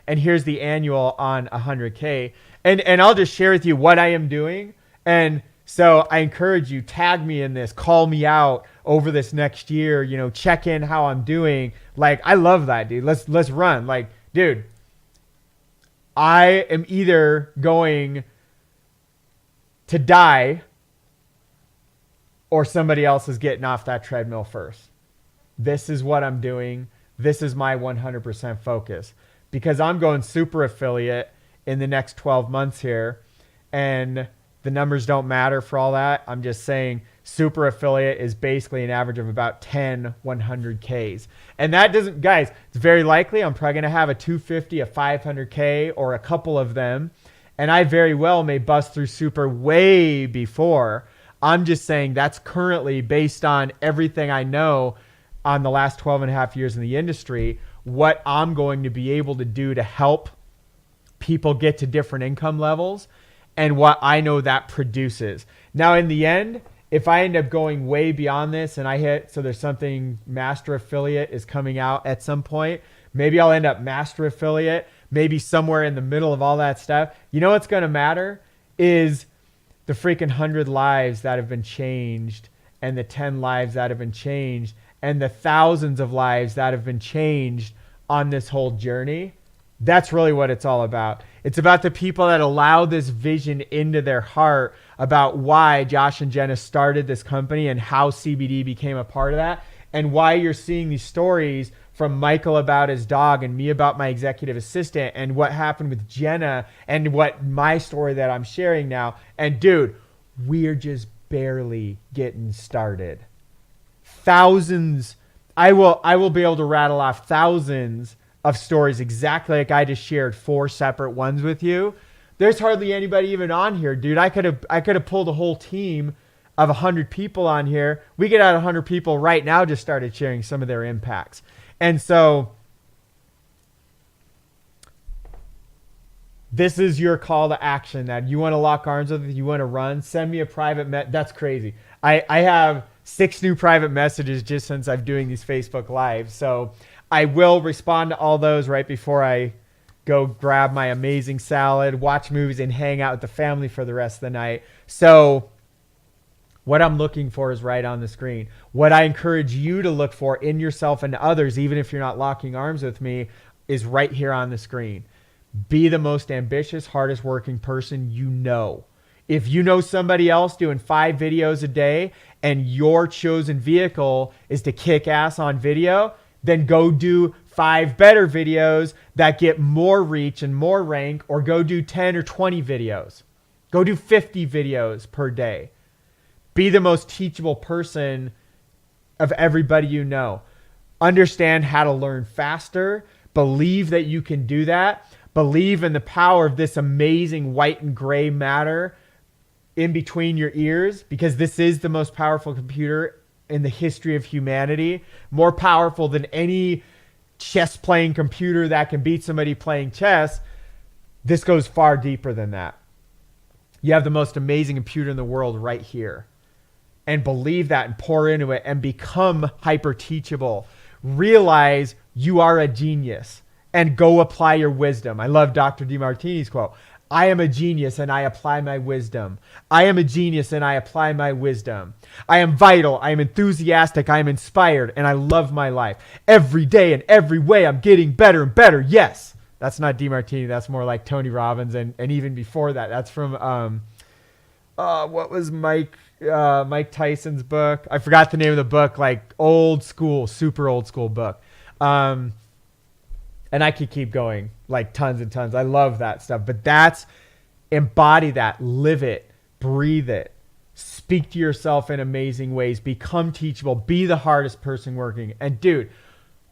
and here's the annual on 100K. And I'll just share with you what I am doing. And so I encourage you, tag me in this, call me out over this next year, you know, check in how I'm doing. Like, I love that, dude. Let's run. Like, dude, I am either going to die or somebody else is getting off that treadmill first. This is what I'm doing. This is my 100% focus, because I'm going super affiliate in the next 12 months here, and the numbers don't matter for all that. I'm just saying super affiliate is basically an average of about 10 100Ks. And that doesn't, guys, it's very likely I'm probably going to have a 250, a 500K, or a couple of them. And I very well may bust through super way before. I'm just saying that's currently, based on everything I know on the last 12 and a half years in the industry, what I'm going to be able to do to help people get to different income levels and what I know that produces. Now, in the end, if I end up going way beyond this and I hit, so there's something master affiliate is coming out at some point, maybe I'll end up master affiliate, maybe somewhere in the middle of all that stuff. You know what's going to matter is the freaking 100 lives that have been changed, and the 10 lives that have been changed, and the thousands of lives that have been changed on this whole journey. That's really what it's all about. It's about the people that allow this vision into their heart about why Josh and Jenna started this company and how CBD became a part of that, and why you're seeing these stories from Michael about his dog and me about my executive assistant, and what happened with Jenna, and what my story that I'm sharing now. And dude, we're just barely getting started. Thousands, I will be able to rattle off thousands of stories exactly like I just shared 4 separate ones with you. There's hardly anybody even on here, dude. I could have pulled a whole team of 100 people on here. We could have 100 people right now just started sharing some of their impacts. And so this is your call to action, that you want to lock arms with, you want to run, send me a private that's crazy. I have 6 new private messages just since I've doing these Facebook Lives. So I will respond to all those right before I go grab my amazing salad, watch movies, and hang out with the family for the rest of the night. So what I'm looking for is right on the screen. What I encourage you to look for in yourself and others, even if you're not locking arms with me, is right here on the screen. Be the most ambitious, hardest working person you know. If you know somebody else doing 5 videos a day and your chosen vehicle is to kick ass on video, then go do 5 better videos that get more reach and more rank, or go do 10 or 20 videos. Go do 50 videos per day. Be the most teachable person of everybody you know. Understand how to learn faster. Believe that you can do that. Believe in the power of this amazing white and gray matter in between your ears, because this is the most powerful computer in the history of humanity. More powerful than any chess playing computer that can beat somebody playing chess. This goes far deeper than that. You have the most amazing computer in the world right here. And believe that and pour into it and become hyper teachable. Realize you are a genius and go apply your wisdom. I love Dr. DeMartini's quote. I am a genius and I apply my wisdom. I am a genius and I apply my wisdom. I am vital. I am enthusiastic. I am inspired and I love my life. Every day in every way, I'm getting better and better. Yes. That's not DeMartini. That's more like Tony Robbins. And even before that, that's from, what was Mike Tyson's book? I forgot the name of the book, like old school, super old school book. And I could keep going, like tons and tons. I love that stuff. But that's, embody that, live it, breathe it, speak to yourself in amazing ways, become teachable, be the hardest person working. And dude,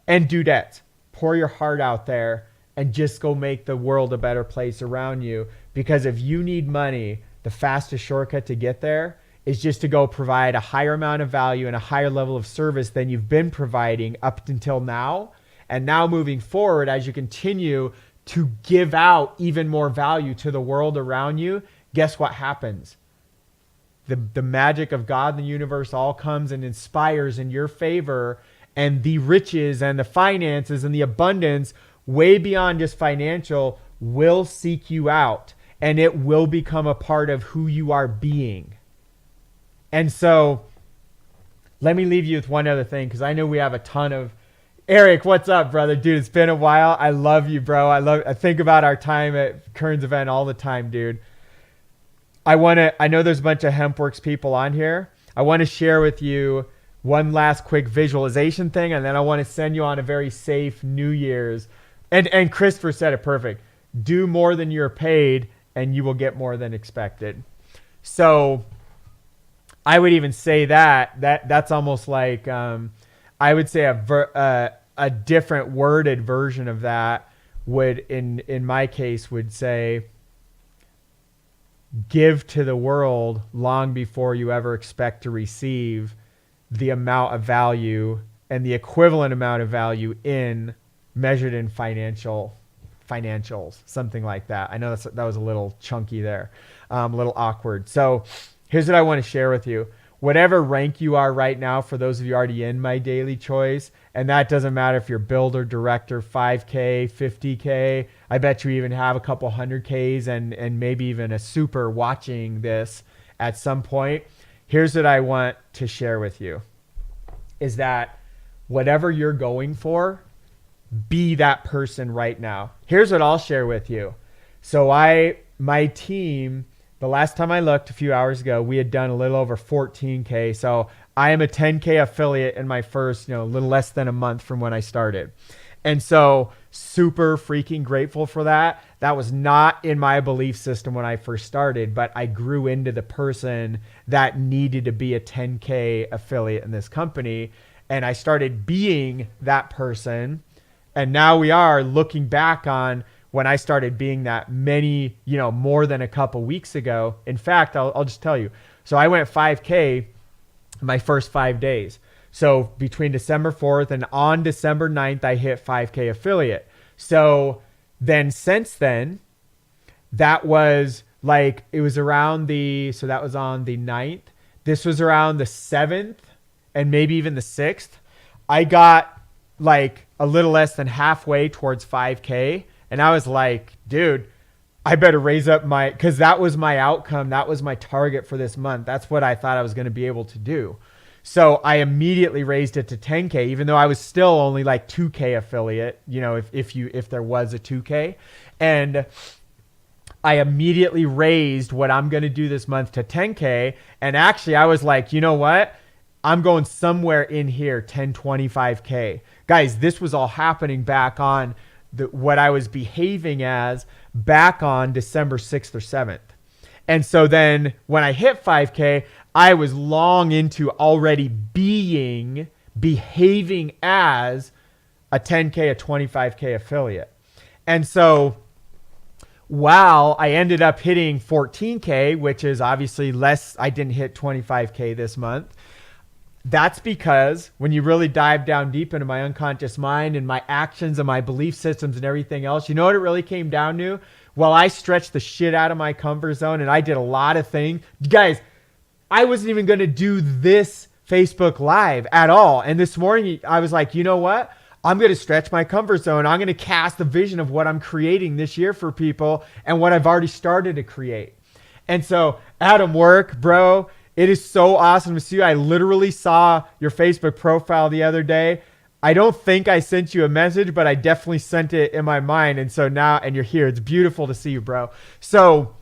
and dudettes, pour your heart out there and just go make the world a better place around you. Because if you need money, the fastest shortcut to get there is just to go provide a higher amount of value and a higher level of service than you've been providing up until now. And now moving forward, as you continue to give out even more value to the world around you, guess what happens? The magic of God and the universe all comes and inspires in your favor, and the riches and the finances and the abundance way beyond just financial, will seek you out, and it will become a part of who you are being. And so let me leave you with one other thing, because I know we have a ton of... Eric, what's up, brother? Dude, it's been a while. I love you, bro. I think about our time at Kern's event all the time, dude. I know there's a bunch of HempWorks people on here. I want to share with you one last quick visualization thing, and then I want to send you on a very safe New Year's. And Christopher said it perfect. Do more than you're paid, and you will get more than expected. So I would even say that's almost like... I would say a different worded version of that would, in my case, would say, give to the world long before you ever expect to receive the amount of value and the equivalent amount of value measured in financials, something like that. I know that was a little chunky there, a little awkward. So here's what I want to share with you. Whatever rank you are right now, for those of you already in my daily choice, and that doesn't matter if you're builder, director, 5K, 50K, I bet you even have a couple 100Ks and maybe even a super watching this at some point. Here's what I want to share with you, is that whatever you're going for, be that person right now. Here's what I'll share with you. So my team... The last time I looked a few hours ago, we had done a little over 14K. So I am a 10K affiliate in my first, a little less than a month from when I started. And so super freaking grateful for that. That was not in my belief system when I first started, but I grew into the person that needed to be a 10K affiliate in this company. And I started being that person. And now we are looking back on when I started being that many, more than a couple weeks ago. In fact, I'll just tell you. So I went 5K my first 5 days. So between December 4th and on December 9th, I hit 5K affiliate. So then since then, that was like, it was around so that was on the 9th. This was around the 7th and maybe even the 6th. I got like a little less than halfway towards 5K. And I was like, dude, I better raise up because that was my outcome. That was my target for this month. That's what I thought I was going to be able to do. So I immediately raised it to 10K, even though I was still only like 2K affiliate, if there was a 2K. And I immediately raised what I'm going to do this month to 10K. And actually I was like, you know what? I'm going somewhere in here, 10, 25K. Guys, this was all happening back on what I was behaving as back on December 6th or 7th. And so then when I hit 5K, I was long into already behaving as a 10K, a 25K affiliate. And so while I ended up hitting 14K, which is obviously less, I didn't hit 25K this month. That's because when you really dive down deep into my unconscious mind and my actions and my belief systems and everything else, you know what it really came down to? Well, I stretched the shit out of my comfort zone and I did a lot of things. Guys, I wasn't even going to do this Facebook Live at all. And this morning I was like, you know what? I'm going to stretch my comfort zone. I'm going to cast the vision of what I'm creating this year for people and what I've already started to create. And so Adam Work, bro, it is so awesome to see you. I literally saw your Facebook profile the other day. I don't think I sent you a message, but I definitely sent it in my mind. And so now, and you're here. It's beautiful to see you, bro. So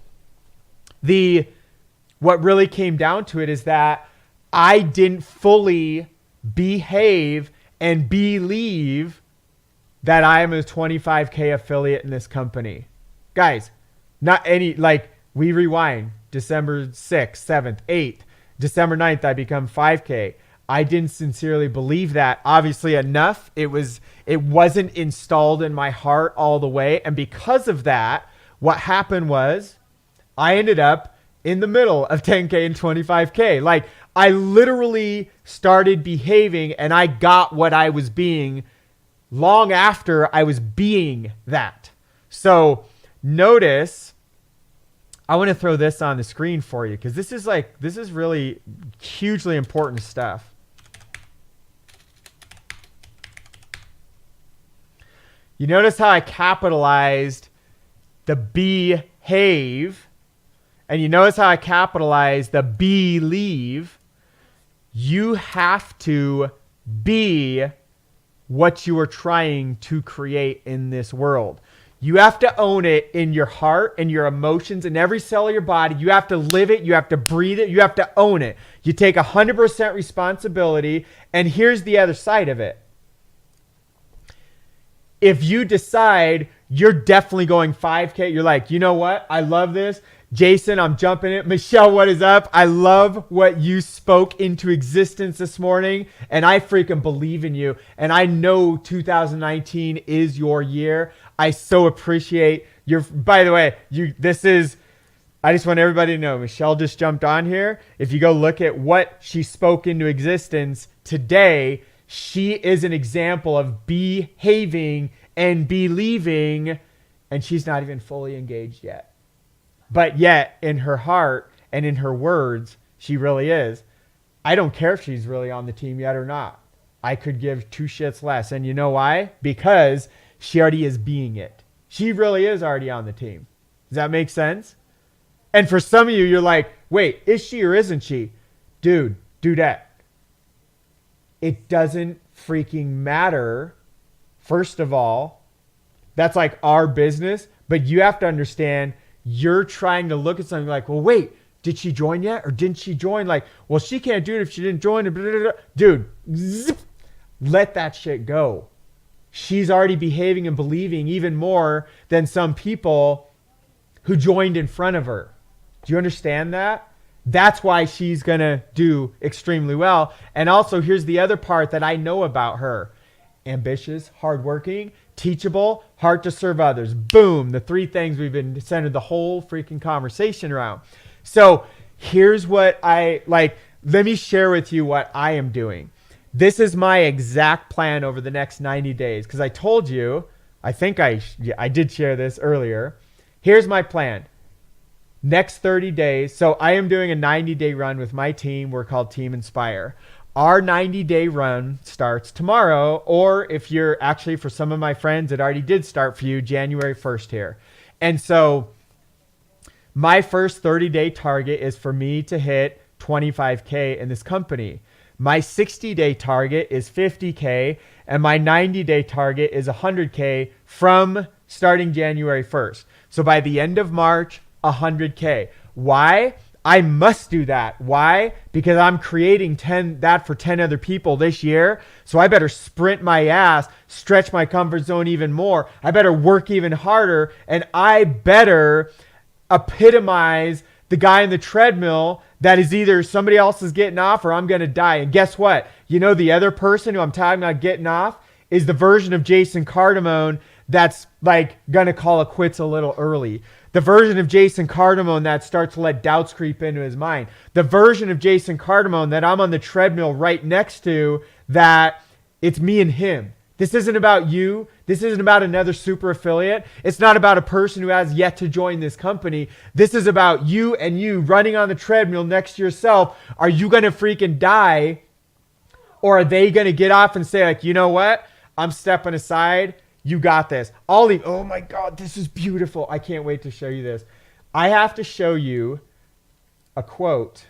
what really came down to it is that I didn't fully behave and believe that I am a 25K affiliate in this company. Guys, not any, like we rewind. December 6th, 7th, 8th, December 9th, I become 5K. I didn't sincerely believe that. Obviously enough. It wasn't installed in my heart all the way. And because of that, what happened was I ended up in the middle of 10K and 25K. Like I literally started behaving and I got what I was being long after I was being that. So notice, I want to throw this on the screen for you because this is really hugely important stuff. You notice how I capitalized the behave, and you notice how I capitalized the believe. You have to be what you are trying to create in this world. You have to own it in your heart and your emotions and every cell of your body. You have to live it. You have to breathe it. You have to own it. You take 100% responsibility. And here's the other side of it. If you decide you're definitely going 5K, you're like, you know what? I love this. Jason, I'm jumping it. Michelle, what is up? I love what you spoke into existence this morning, and I freaking believe in you. And I know 2019 is your year. I so appreciate your, by the way, I just want everybody to know, Michelle just jumped on here. If you go look at what she spoke into existence today, she is an example of behaving and believing, and she's not even fully engaged yet. But yet, in her heart and in her words, she really is. I don't care if she's really on the team yet or not. I could give two shits less. And you know why? Because she already is being it. She really is already on the team. Does that make sense? And for some of you, you're like, wait, is she or isn't she? Dude, dudette. It doesn't freaking matter. First of all, that's like our business. But you have to understand, you're trying to look at something like, well, wait, did she join yet? Or didn't she join? Like, well, she can't do it if she didn't join. Dude, zip, let that shit go. She's already behaving and believing even more than some people who joined in front of her. Do you understand that? That's why she's going to do extremely well. And also, here's the other part that I know about her. Ambitious, hardworking, teachable, heart to serve others. Boom. The three things we've been centered the whole freaking conversation around. So here's what let me share with you what I am doing. This is my exact plan over the next 90 days. Because I told you, I think I did share this earlier. Here's my plan. Next 30 days. So I am doing a 90-day run with my team. We're called Team Inspire. Our 90-day run starts tomorrow, or if you're actually, for some of my friends, it already did start for you, January 1st here. And so my first 30-day target is for me to hit 25K in this company. My 60-day target is 50K, and my 90-day target is 100K from starting January 1st. So by the end of March, 100K. Why? I must do that. Why? Because I'm creating that for 10 other people this year. So I better sprint my ass, stretch my comfort zone even more. I better work even harder, and I better epitomize the guy in the treadmill that is either somebody else is getting off or I'm going to die. And guess what? You know, the other person who I'm talking about getting off is the version of Jason Cardamone that's like going to call it quits a little early. The version of Jason Cardamone that starts to let doubts creep into his mind. The version of Jason Cardamone that I'm on the treadmill right next to, that it's me and him. This isn't about you. This isn't about another super affiliate. It's not about a person who has yet to join this company. This is about you and you running on the treadmill next to yourself. Are you going to freaking die? Or are they going to get off and say, like, you know what? I'm stepping aside. You got this. I'll leave. Oh my God, this is beautiful. I can't wait to show you this. I have to show you a quote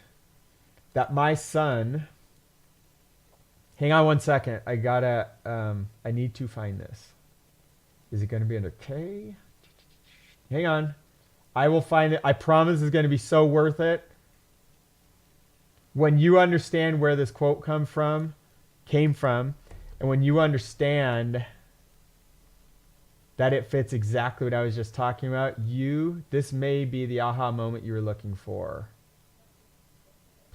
that my son, hang on one second. I need to find this. Is it going to be under K? Hang on. I will find it. I promise it's going to be so worth it. When you understand where this quote came from, and when you understand that it fits exactly what I was just talking about, this may be the aha moment you were looking for.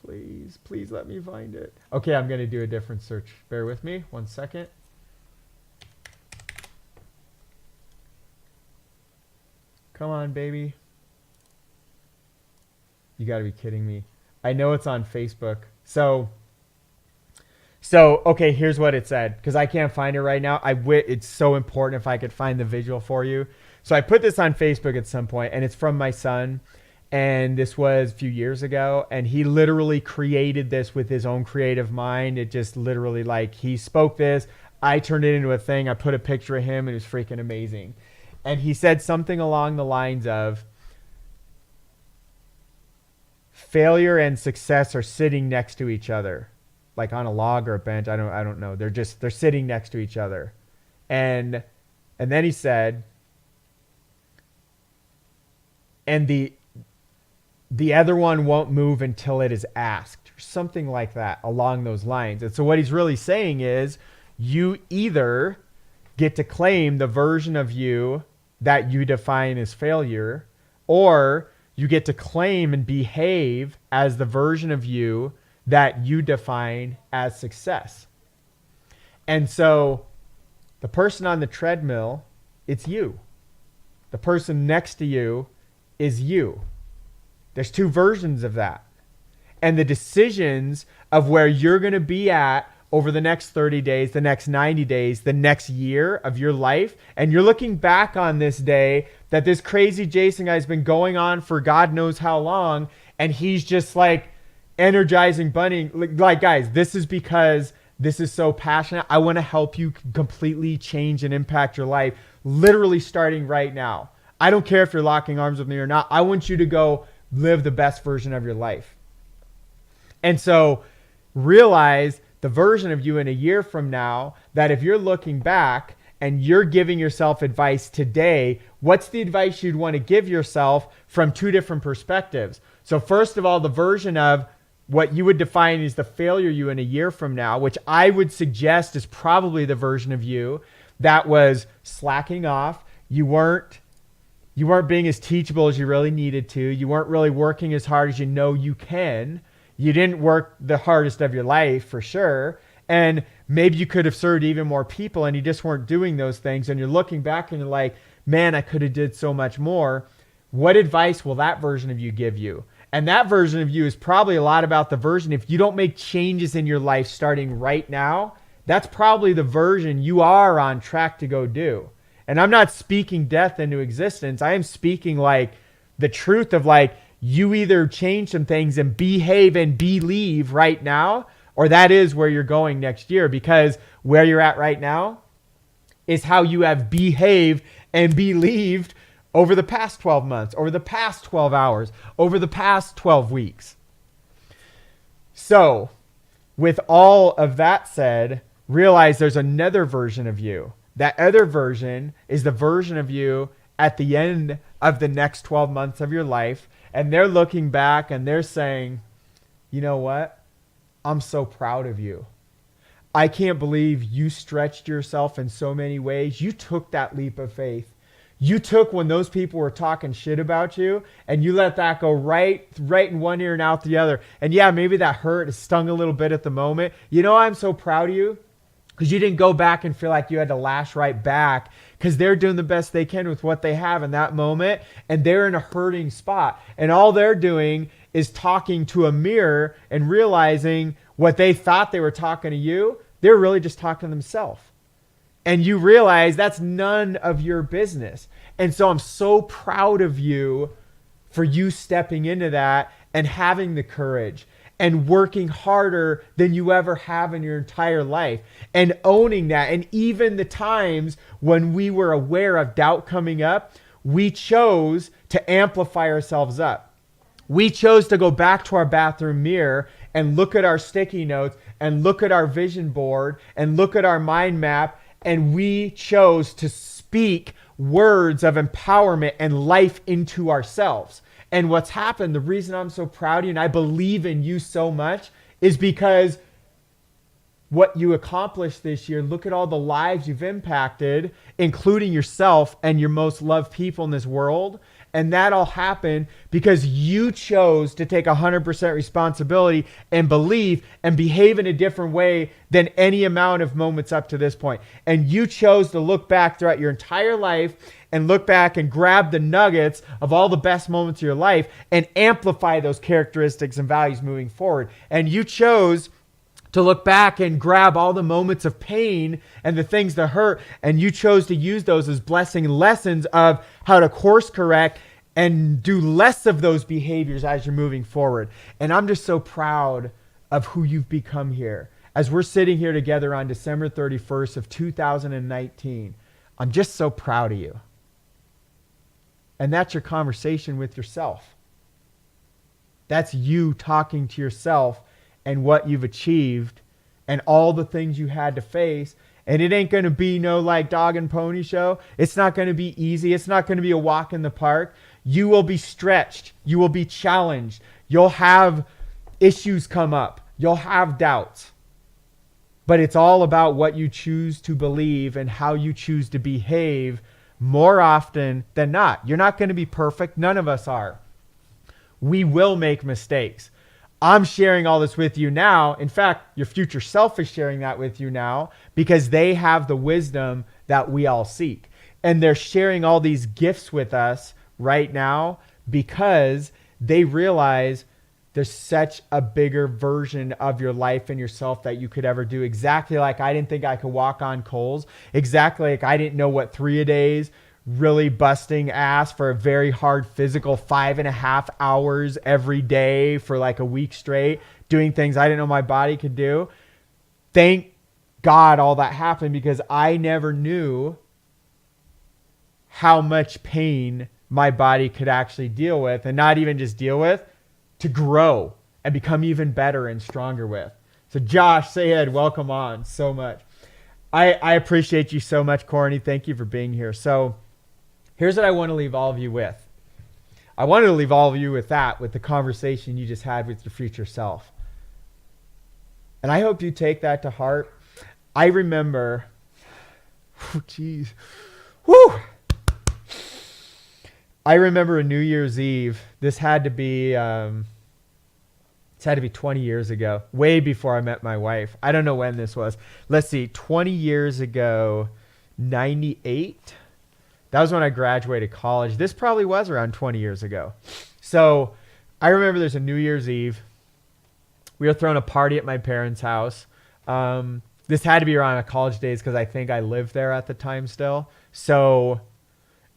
Please let me find it. Okay, I'm going to do a different search. Bear with me 1 second. Come on, baby. You got to be kidding me. I know it's on Facebook. So okay, here's what it said, because I can't find it right now. It's so important if I could find the visual for you. So I put this on Facebook at some point, and it's from my son, and this was a few years ago, and he literally created this with his own creative mind. It just literally, like, he spoke this. I turned it into a thing. I put a picture of him, and it was freaking amazing. And he said something along the lines of, failure and success are sitting next to each other, like on a log or a bench. I don't know. They're sitting next to each other. And then he said, and the other one won't move until it is asked, or something like that, along those lines. And so what he's really saying is, you either get to claim the version of you that you define as failure, or you get to claim and behave as the version of you that you define as success. And so the person on the treadmill, it's you. The person next to you is you. There's two versions of that. And the decisions of where you're going to be at over the next 30 days, the next 90 days, the next year of your life, and you're looking back on this day that this crazy Jason guy's been going on for God knows how long, and he's just like energizing bunny. Like, guys, this is because this is so passionate. I want to help you completely change and impact your life, literally starting right now. I don't care if you're locking arms with me or not. I want you to go live the best version of your life. And so realize the version of you in a year from now, that if you're looking back and you're giving yourself advice today, what's the advice you'd want to give yourself from two different perspectives? So first of all, the version of what you would define as the failure you in a year from now, which I would suggest is probably the version of you that was slacking off. You weren't being as teachable as you really needed to. You weren't really working as hard as you know you can. You didn't work the hardest of your life for sure. And maybe you could have served even more people and you just weren't doing those things. And you're looking back and you're like, man, I could have did so much more. What advice will that version of you give you? And that version of you is probably a lot about the version. If you don't make changes in your life starting right now, that's probably the version you are on track to go do. And I'm not speaking death into existence. I am speaking like the truth of like, you either change some things and behave and believe right now, or that is where you're going next year, because where you're at right now is how you have behaved and believed over the past 12 months, over the past 12 hours, over the past 12 weeks. So with all of that said, realize there's another version of you. That other version is the version of you at the end of the next 12 months of your life. And they're looking back and they're saying, you know what? I'm so proud of you. I can't believe you stretched yourself in so many ways. You took that leap of faith. You took when those people were talking shit about you and you let that go right in one ear and out the other. And yeah, maybe that hurt. It stung a little bit at the moment. You know, I'm so proud of you because you didn't go back and feel like you had to lash right back, because they're doing the best they can with what they have in that moment. And they're in a hurting spot. And all they're doing is talking to a mirror and realizing what they thought they were talking to you, they're really just talking to themselves. And you realize that's none of your business. And so I'm so proud of you for you stepping into that and having the courage and working harder than you ever have in your entire life and owning that. And even the times when we were aware of doubt coming up, we chose to amplify ourselves up. We chose to go back to our bathroom mirror and look at our sticky notes and look at our vision board and look at our mind map. And we chose to speak words of empowerment and life into ourselves. And what's happened, the reason I'm so proud of you and I believe in you so much is because what you accomplished this year, look at all the lives you've impacted, including yourself and your most loved people in this world. And that all happened because you chose to take 100% responsibility and believe and behave in a different way than any amount of moments up to this point. And you chose to look back throughout your entire life and look back and grab the nuggets of all the best moments of your life and amplify those characteristics and values moving forward. And you chose to look back and grab all the moments of pain and the things that hurt. And you chose to use those as blessing lessons of how to course correct and do less of those behaviors as you're moving forward. And I'm just so proud of who you've become here. as we're sitting here together on December 31st of 2019, I'm just so proud of you. And that's your conversation with yourself. That's you talking to yourself and what you've achieved and all the things you had to face. And it ain't going to be no like dog and pony show. It's not going to be easy. It's not going to be a walk in the park. You will be stretched. You will be challenged. You'll have issues come up. You'll have doubts. But it's all about what you choose to believe and how you choose to behave more often than not. You're not going to be perfect. None of us are. We will make mistakes. I'm sharing all this with you now. In fact, your future self is sharing that with you now because they have the wisdom that we all seek. And they're sharing all these gifts with us right now because they realize there's such a bigger version of your life and yourself that you could ever do. Exactly like I didn't think I could walk on coals. Exactly like I didn't know what 3-a-days, really busting ass for a very hard physical 5.5 hours every day for like a week straight, doing things I didn't know my body could do. Thank God all that happened because I never knew how much pain my body could actually deal with, and not even just deal with, to grow and become even better and stronger with. So Josh, say Ed, welcome on so much. I appreciate you so much, Corny. Thank you for being here. So here's what I want to leave all of you with. I wanted to leave all of you with the conversation you just had with your future self. And I hope you take that to heart. I remember, I remember a New Year's Eve. This had to be 20 years ago, way before I met my wife. I don't know when this was. Let's see, 20 years ago, 98. That was when I graduated college. This probably was around 20 years ago. So I remember there's a New Year's Eve. We were throwing a party at my parents' house. This had to be around my college days because I think I lived there at the time still. So,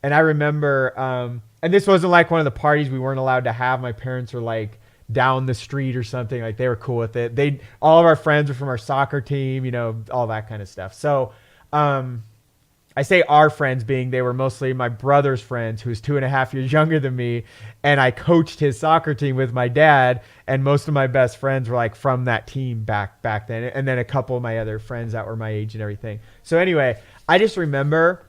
and I remember, and this wasn't like one of the parties we weren't allowed to have. My parents were like down the street or something. Like they were cool with it. All of our friends were from our soccer team, all that kind of stuff. So, I say our friends being they were mostly my brother's friends, who's 2.5 years younger than me. And I coached his soccer team with my dad. And most of my best friends were like from that team back then. And then a couple of my other friends that were my age and everything. So anyway, I just remember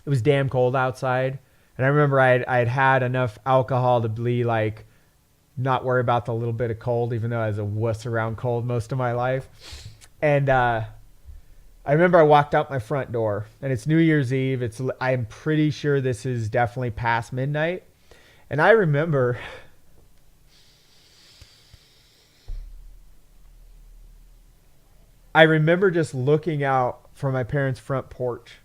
it was damn cold outside. And I remember I had enough alcohol to be like, not worry about the little bit of cold, even though I was a wuss around cold most of my life. And, I remember I walked out my front door and it's New Year's Eve. I'm pretty sure this is definitely past midnight. And I remember just looking out from my parents' front porch,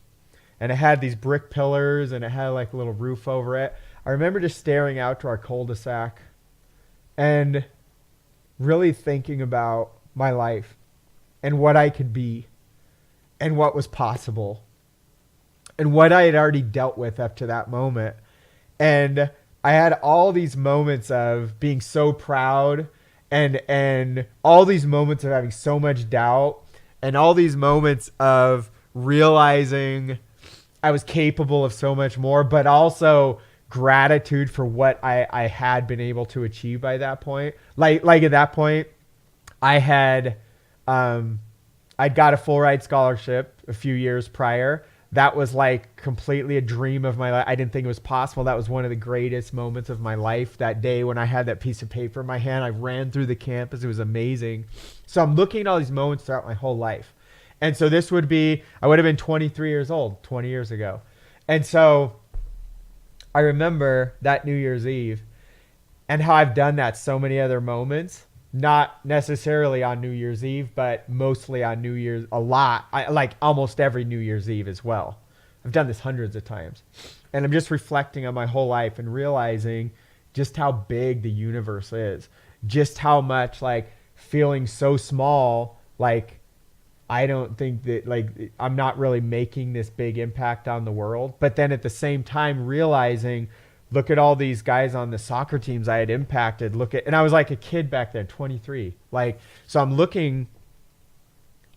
and it had these brick pillars and it had like a little roof over it. I remember just staring out to our cul-de-sac and really thinking about my life and what I could be and what was possible and what I had already dealt with up to that moment. And I had all these moments of being so proud and all these moments of having so much doubt and all these moments of realizing I was capable of so much more, but also gratitude for what I had been able to achieve by that point. Like at that point, I had, I'd got a full ride scholarship a few years prior. That was like completely a dream of my life. I didn't think it was possible. That was one of the greatest moments of my life. That day when I had that piece of paper in my hand, I ran through the campus. It was amazing. So I'm looking at all these moments throughout my whole life. And so this would be, I would have been 23 years old, 20 years ago. And so I remember that New Year's Eve and how I've done that so many other moments. Not necessarily on New Year's Eve, but mostly on New Year's, a lot. I like almost every New Year's Eve as well. I've done this hundreds of times. And I'm just reflecting on my whole life and realizing just how big the universe is. Just how much like feeling so small, like I don't think that like I'm not really making this big impact on the world. But then at the same time realizing, look at all these guys on the soccer teams I had impacted. And I was like a kid back then, 23. Like, so I'm looking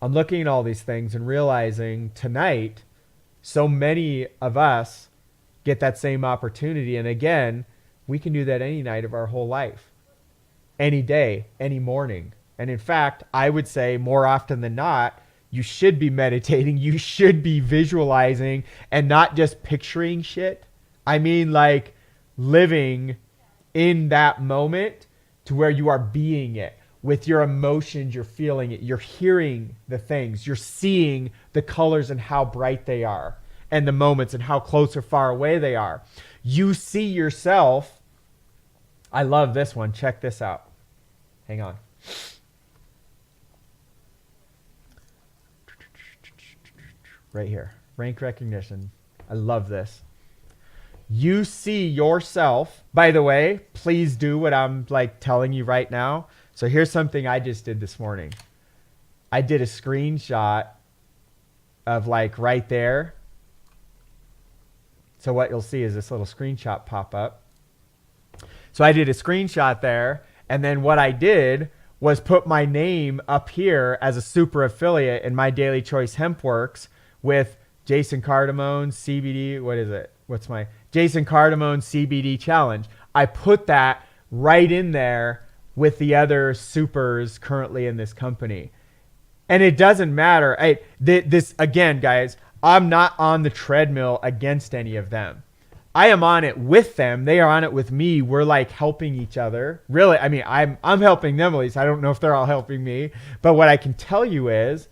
I'm looking at all these things and realizing tonight, so many of us get that same opportunity. And again, we can do that any night of our whole life, any day, any morning. And in fact, I would say more often than not, you should be meditating. You should be visualizing and not just picturing shit. I mean, like living in that moment to where you are being it with your emotions. You're feeling it. You're hearing the things. You're seeing the colors and how bright they are and the moments and how close or far away they are. You see yourself. I love this one. Check this out. Hang on. Right here. Rank recognition. I love this. You see yourself. By the way, please do what I'm like telling you right now. So here's something I just did this morning. I did a screenshot of like right there. So what you'll see is this little screenshot pop up. So I did a screenshot there. And then what I did was put my name up here as a super affiliate in my Daily Choice Hempworks with Jason Cardamone CBD. What is it? What's my Jason Cardamone CBD challenge? I put that right in there with the other supers currently in this company. And it doesn't matter. This again, guys, I'm not on the treadmill against any of them. I am on it with them. They are on it with me. We're like helping each other. Really, I mean, I'm helping them at least. I don't know if they're all helping me. But what I can tell you is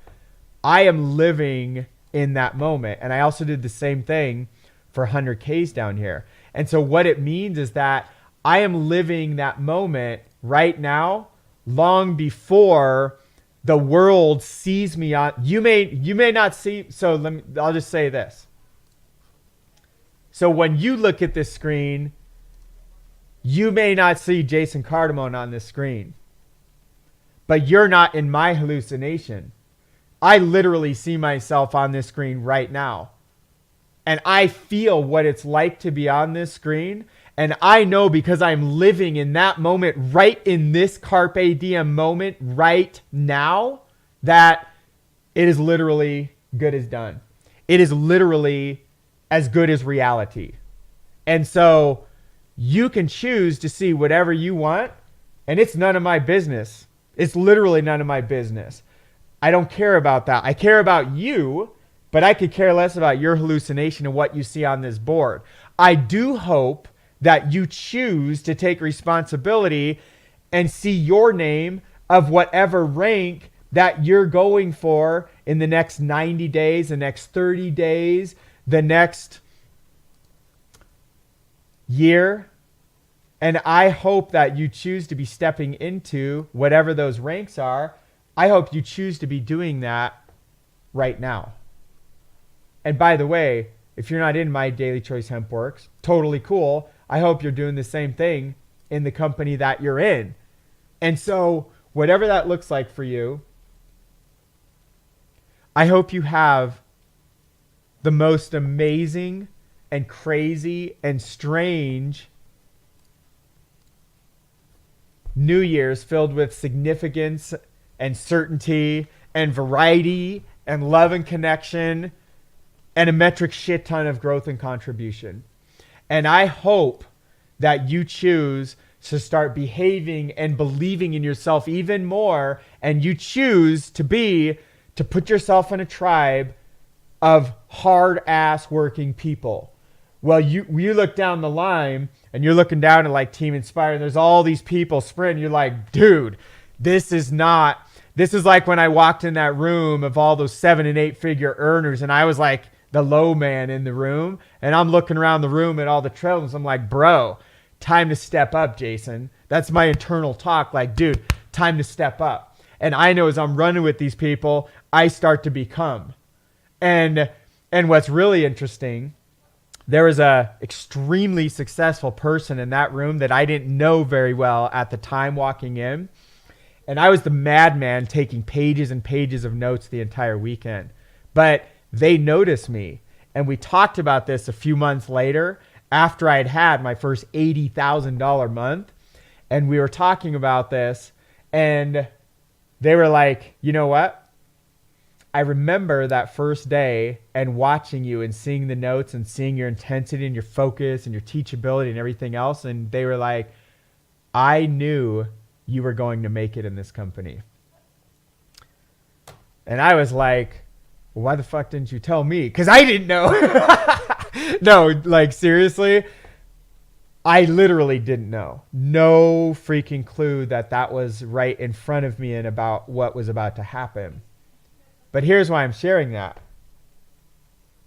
I am living in that moment. And I also did the same thing for 100Ks down here. And so what it means is that I am living that moment right now long before the world sees me on. You may not see. So I'll just say this. So when you look at this screen, you may not see Jason Cardamone on this screen, but you're not in my hallucination. I literally see myself on this screen right now. And I feel what it's like to be on this screen. And I know because I'm living in that moment, right in this Carpe Diem moment right now, that it is literally good as done. It is literally as good as reality. And so you can choose to see whatever you want, and it's none of my business. It's literally none of my business. I don't care about that. I care about you, but I could care less about your hallucination and what you see on this board. I do hope that you choose to take responsibility and see your name of whatever rank that you're going for in the next 90 days, the next 30 days, the next year. And I hope that you choose to be stepping into whatever those ranks are. I hope you choose to be doing that right now. And by the way, if you're not in my Daily Choice Hempworks, totally cool. I hope you're doing the same thing in the company that you're in. And so whatever that looks like for you, I hope you have the most amazing and crazy and strange New Year's filled with significance and certainty and variety and love and connection and a metric shit ton of growth and contribution. And I hope that you choose to start behaving and believing in yourself even more, and you choose to put yourself in a tribe of hard ass working people. Well, you look down the line and you're looking down at like Team Inspire and there's all these people sprinting. You're like, dude, this is like when I walked in that room of all those 7 and 8 figure earners and I was like the low man in the room, and I'm looking around the room at all the trailers. I'm like, bro, time to step up, Jason. That's my internal talk. Like, dude, time to step up. And I know as I'm running with these people, I start to become. And what's really interesting, there was a extremely successful person in that room that I didn't know very well at the time walking in. And I was the madman taking pages and pages of notes the entire weekend. But they noticed me. And we talked about this a few months later after I had my first $80,000 month. And we were talking about this. And they were like, you know what? I remember that first day and watching you and seeing the notes and seeing your intensity and your focus and your teachability and everything else. And they were like, I knew you were going to make it in this company. And I was like, well, why the fuck didn't you tell me? Because I didn't know. No, like seriously, I literally didn't know. No freaking clue that was right in front of me and about what was about to happen. But here's why I'm sharing that.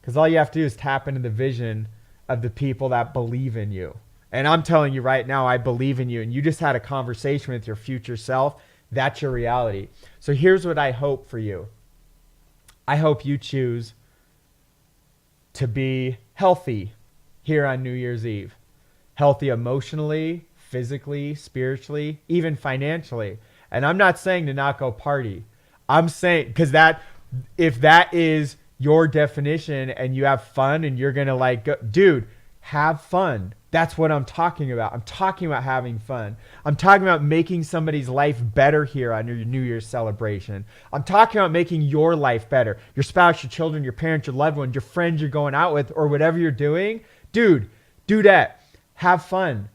Because all you have to do is tap into the vision of the people that believe in you. And I'm telling you right now, I believe in you. And you just had a conversation with your future self. That's your reality. So here's what I hope for you. I hope you choose to be healthy here on New Year's Eve. Healthy emotionally, physically, spiritually, even financially. And I'm not saying to not go party. I'm saying, because if that is your definition and you have fun and you're going to like, go, dude, have fun. That's what I'm talking about. I'm talking about having fun. I'm talking about making somebody's life better here on your New Year's celebration. I'm talking about making your life better. Your spouse, your children, your parents, your loved ones, your friends you're going out with, or whatever you're doing. Dude, do that. Have fun.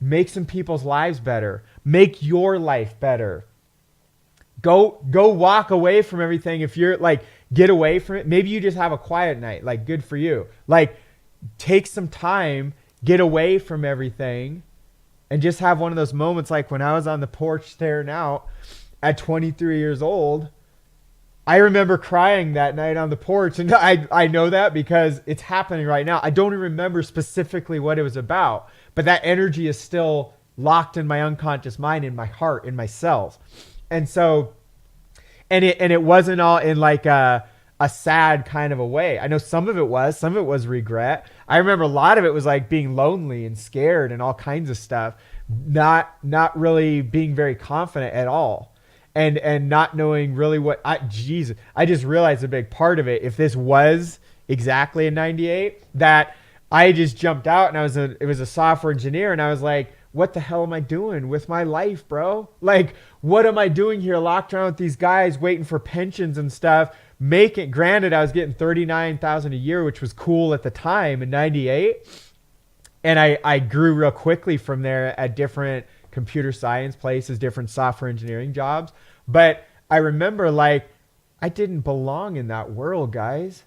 Make some people's lives better. Make your life better. Go walk away from everything. If you're like, get away from it. Maybe you just have a quiet night. Like, good for you. Like, take some time, get away from everything, and just have one of those moments like when I was on the porch staring out at 23 years old. I remember crying that night on the porch, and I know that because it's happening right now. I don't even remember specifically what it was about, but that energy is still locked in my unconscious mind, in my heart, in my cells. And so, and it wasn't all in like a sad kind of a way. I know some of it was regret. I remember a lot of it was like being lonely and scared and all kinds of stuff, not really being very confident at all. And not knowing really what I just realized a big part of it. If this was exactly in 98, that I just jumped out and it was a software engineer, and I was like, what the hell am I doing with my life, bro? Like, what am I doing here locked around with these guys waiting for pensions and stuff? Granted, I was getting $39,000 a year, which was cool at the time in 98. And I grew real quickly from there at different computer science places, different software engineering jobs. But I remember like, I didn't belong in that world, guys.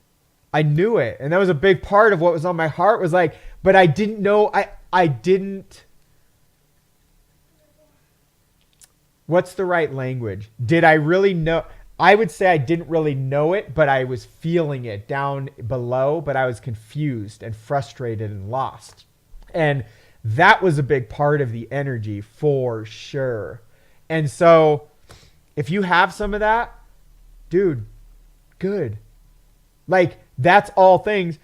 I knew it. And that was a big part of what was on my heart, was like, but I didn't know, I didn't, what's the right language? Did I really know? I would say I didn't really know it, but I was feeling it down below, but I was confused and frustrated and lost. And that was a big part of the energy for sure. And so if you have some of that, dude, good. Like, that's all things.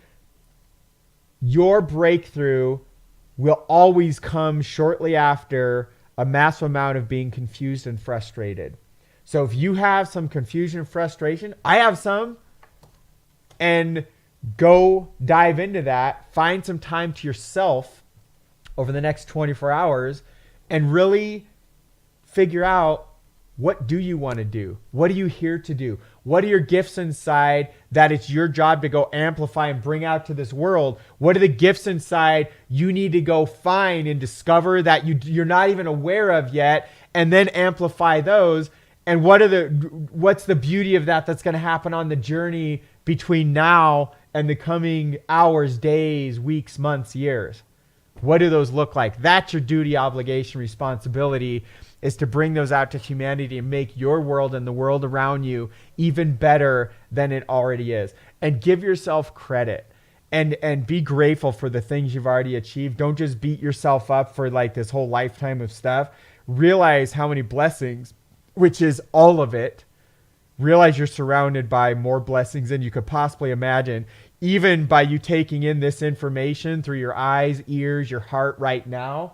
Your breakthrough will always come shortly after a massive amount of being confused and frustrated. So if you have some confusion and frustration, I have some, and go dive into that. Find some time to yourself over the next 24 hours and really figure out, what do you want to do? What are you here to do? What are your gifts inside that it's your job to go amplify and bring out to this world? What are the gifts inside you need to go find and discover that you're not even aware of yet, and then amplify those? And what's the beauty of that that's going to happen on the journey between now and the coming hours, days, weeks, months, years? What do those look like? That's your duty, obligation, responsibility, is to bring those out to humanity and make your world and the world around you even better than it already is. And give yourself credit and be grateful for the things you've already achieved. Don't just beat yourself up for like this whole lifetime of stuff. Realize how many blessings, which is all of it. Realize you're surrounded by more blessings than you could possibly imagine, even by you taking in this information through your eyes, ears, your heart right now.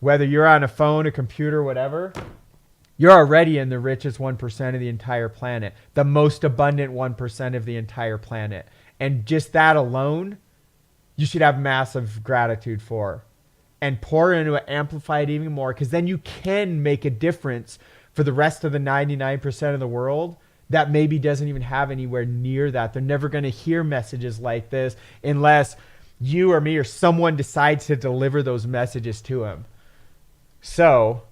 Whether you're on a phone, a computer, whatever, you're already in the richest 1% of the entire planet, the most abundant 1% of the entire planet. And just that alone, you should have massive gratitude for. And pour into it, amplify it even more, because then you can make a difference for the rest of the 99% of the world that maybe doesn't even have anywhere near that. They're never going to hear messages like this unless you or me or someone decides to deliver those messages to them. So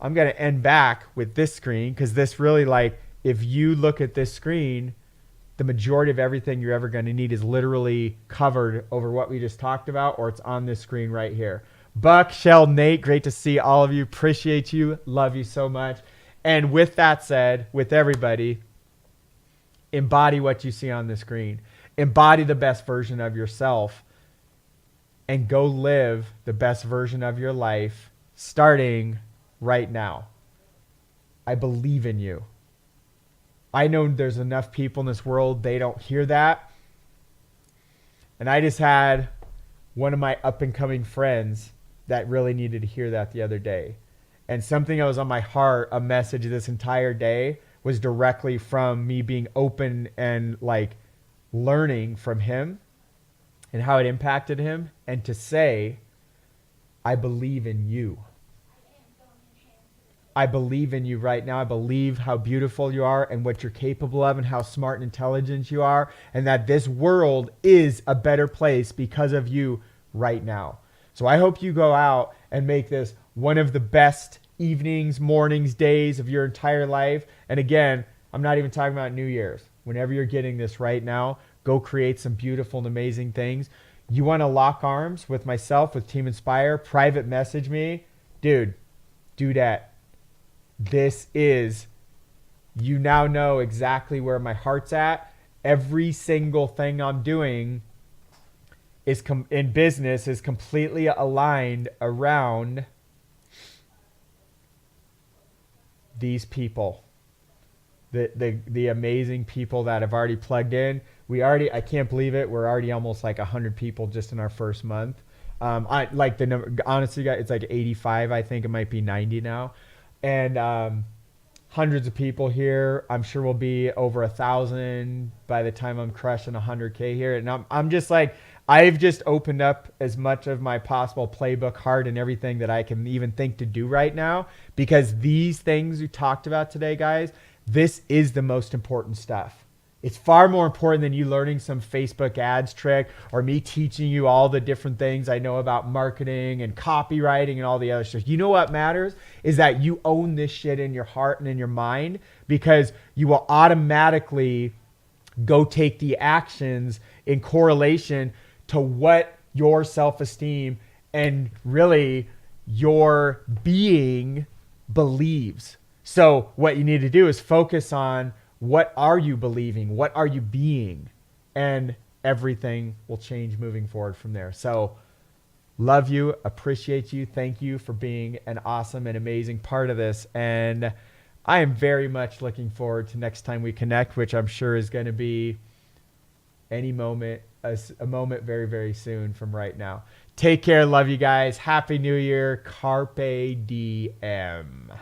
I'm going to end back with this screen, because this really, like, if you look at this screen, the majority of everything you're ever going to need is literally covered over what we just talked about, or it's on this screen right here. Buck, Shell, Nate, great to see all of you. Appreciate you. Love you so much. And with that said, with everybody, embody what you see on the screen. Embody the best version of yourself and go live the best version of your life starting right now. I believe in you. I know there's enough people in this world, they don't hear that. And I just had one of my up and coming friends that really needed to hear that the other day. And something that was on my heart, a message this entire day, was directly from me being open and like learning from him and how it impacted him. And to say, I believe in you. I believe in you right now. I believe how beautiful you are and what you're capable of and how smart and intelligent you are, and that this world is a better place because of you right now. So I hope you go out and make this one of the best evenings, mornings, days of your entire life. And again, I'm not even talking about New Year's. Whenever you're getting this right now, go create some beautiful and amazing things. You want to lock arms with myself, with Team Inspire, private message me. Dude, do that. This is, you now know exactly where my heart's at. Every single thing I'm doing is in business is completely aligned around these people, the amazing people that have already plugged in. I can't believe it. We're already almost like 100 people just in our first month. I like the number, honestly, guys, it's like 85. I think it might be 90 now. And hundreds of people here. I'm sure we'll be over 1,000 by the time I'm crushing 100K here. And I'm just like, I've just opened up as much of my possible playbook, heart, and everything that I can even think to do right now, because these things we talked about today, guys, this is the most important stuff. It's far more important than you learning some Facebook ads trick or me teaching you all the different things I know about marketing and copywriting and all the other stuff. You know what matters is that you own this shit in your heart and in your mind, because you will automatically go take the actions in correlation to what your self-esteem and really your being believes. So what you need to do is focus on, what are you believing? What are you being? And everything will change moving forward from there. So love you, appreciate you. Thank you for being an awesome and amazing part of this. And I am very much looking forward to next time we connect, which I'm sure is going to be any moment, a moment very, very soon from right now. Take care. Love you guys. Happy New Year. Carpe diem.